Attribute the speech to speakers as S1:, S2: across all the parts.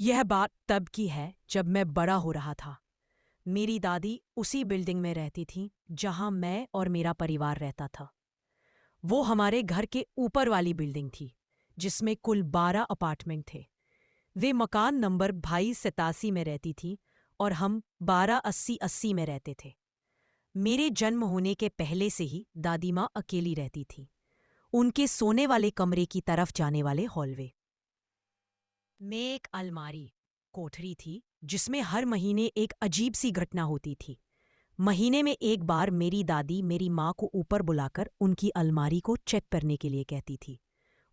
S1: यह बात तब की है जब मैं बड़ा हो रहा था। मेरी दादी उसी बिल्डिंग में रहती थी जहां मैं और मेरा परिवार रहता था। वो हमारे घर के ऊपर वाली बिल्डिंग थी, जिसमें कुल 12 अपार्टमेंट थे। वे मकान नंबर 2287 में रहती थी और हम 1280 में रहते थे। मेरे जन्म होने के पहले से ही दादी माँ अकेली रहती थी, उनके सोने वाले कमरे की तरफ जाने वाले हॉलवे में एक अलमारी कोठरी थी जिसमें हर महीने एक अजीब सी घटना होती थी। महीने में एक बार मेरी दादी मेरी माँ को ऊपर बुलाकर उनकी अलमारी को चेक करने के लिए कहती थी।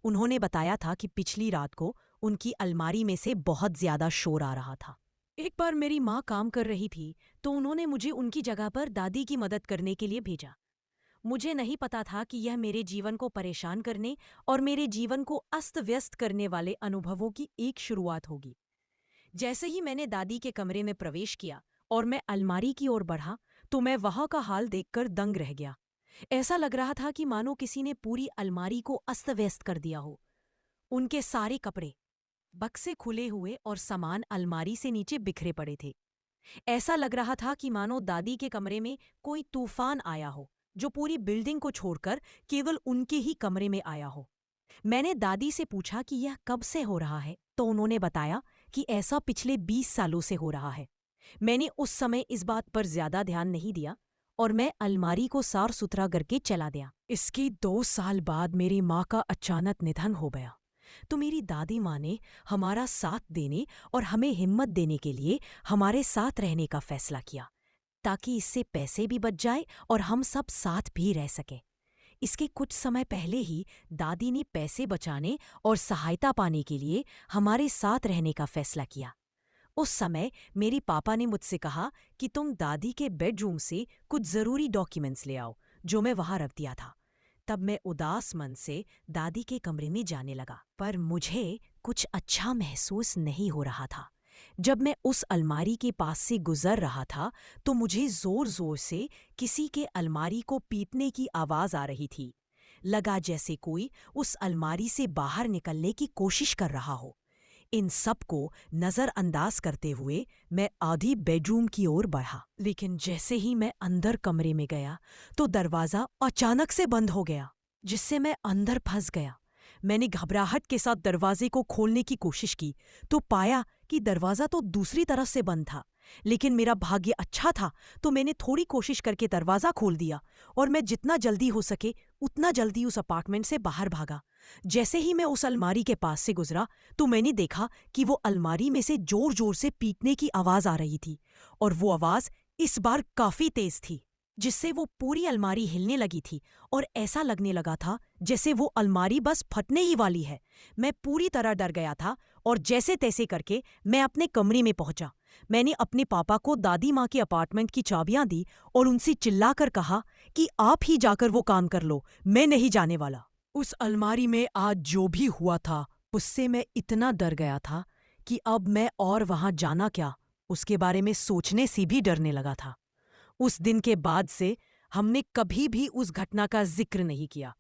S1: उन्होंने बताया था कि पिछली रात को उनकी अलमारी में से बहुत ज्यादा शोर आ रहा था। एक बार मेरी माँ काम कर रही थी तो उन्होंने मुझे उनकी जगह पर दादी की मदद करने के लिए भेजा। मुझे नहीं पता था कि यह मेरे जीवन को परेशान करने और मेरे जीवन को अस्त व्यस्त करने वाले अनुभवों की एक शुरुआत होगी। जैसे ही मैंने दादी के कमरे में प्रवेश किया और मैं अलमारी की ओर बढ़ा, तो मैं वहां का हाल देखकर दंग रह गया। ऐसा लग रहा था कि मानो किसी ने पूरी अलमारी को अस्त व्यस्त कर दिया हो। उनके सारे कपड़े, बक्से खुले हुए और सामान अलमारी से नीचे बिखरे पड़े थे। ऐसा लग रहा था कि मानो दादी के कमरे में कोई तूफान आया हो, जो पूरी बिल्डिंग को छोड़कर केवल उनके ही कमरे में आया हो। मैंने दादी से पूछा कि यह कब से हो रहा है, तो उन्होंने बताया कि ऐसा पिछले 20 सालों से हो रहा है। मैंने उस समय इस बात पर ज्यादा ध्यान नहीं दिया और मैं अलमारी को साफ सुथरा करके चला गया। इसके 2 साल बाद मेरी माँ का अचानक निधन हो गया, तो मेरी दादी माँ ने हमारा साथ देने और हमें हिम्मत देने के लिए हमारे साथ रहने का फैसला किया, ताकि इससे पैसे भी बच जाए और हम सब साथ भी रह सकें। इसके कुछ समय पहले ही दादी ने पैसे बचाने और सहायता पाने के लिए हमारे साथ रहने का फैसला किया। उस समय मेरे पापा ने मुझसे कहा कि तुम दादी के बेडरूम से कुछ जरूरी डॉक्यूमेंट्स ले आओ, जो मैं वहां रख दिया था। तब मैं उदास मन से दादी के कमरे में जाने लगा, पर मुझे कुछ अच्छा महसूस नहीं हो रहा था। जब मैं उस अलमारी के पास से गुजर रहा था, तो मुझे जोर जोर से किसी के अलमारी को पीटने की आवाज आ रही थी। लगा जैसे कोई उस अलमारी से बाहर निकलने की कोशिश कर रहा हो। इन सब को नजरअंदाज करते हुए मैं आधी बेडरूम की ओर बढ़ा, लेकिन जैसे ही मैं अंदर कमरे में गया तो दरवाजा अचानक से बंद हो गया, जिससे मैं अंदर फंस गया। मैंने घबराहट के साथ दरवाजे को खोलने की कोशिश की तो पाया कि दरवाजा तो दूसरी तरफ से बंद था। लेकिन मेरा भाग्य अच्छा था, तो मैंने थोड़ी कोशिश करके दरवाजा खोल दिया और मैं जितना जल्दी हो सके उतना जल्दी उस अपार्टमेंट से बाहर भागा। जैसे ही मैं उस अलमारी के पास से गुजरा तो मैंने देखा कि वो अलमारी में से जोर जोर से पीटने की आवाज आ रही थी, और वो आवाज इस बार काफी तेज थी, जिससे वो पूरी अलमारी हिलने लगी थी और ऐसा लगने लगा था जैसे वो अलमारी बस फटने ही वाली है। मैं पूरी तरह डर गया था और जैसे तैसे करके मैं अपने कमरे में पहुंचा। मैंने अपने पापा को दादी माँ के अपार्टमेंट की चाबियां दी और उनसे चिल्लाकर कहा कि आप ही जाकर वो काम कर लो, मैं नहीं जाने वाला। उस अलमारी में आज जो भी हुआ था उससे मैं इतना डर गया था कि अब मैं और वहां जाना क्या, उसके बारे में सोचने से भी डरने लगा था। उस दिन के बाद से हमने कभी भी उस घटना का जिक्र नहीं किया,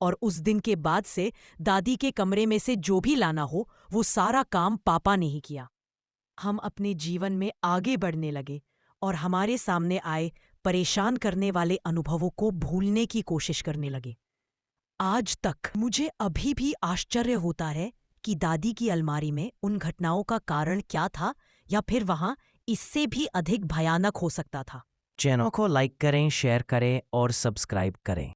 S1: और उस दिन के बाद से दादी के कमरे में से जो भी लाना हो वो सारा काम पापा ने ही किया। हम अपने जीवन में आगे बढ़ने लगे और हमारे सामने आए परेशान करने वाले अनुभवों को भूलने की कोशिश करने लगे। आज तक मुझे अभी भी आश्चर्य होता है कि दादी की अलमारी में उन घटनाओं का कारण क्या था, या फिर वहां इससे भी अधिक भयानक हो सकता था।
S2: चैनल को लाइक करें, शेयर करें और सब्सक्राइब करें।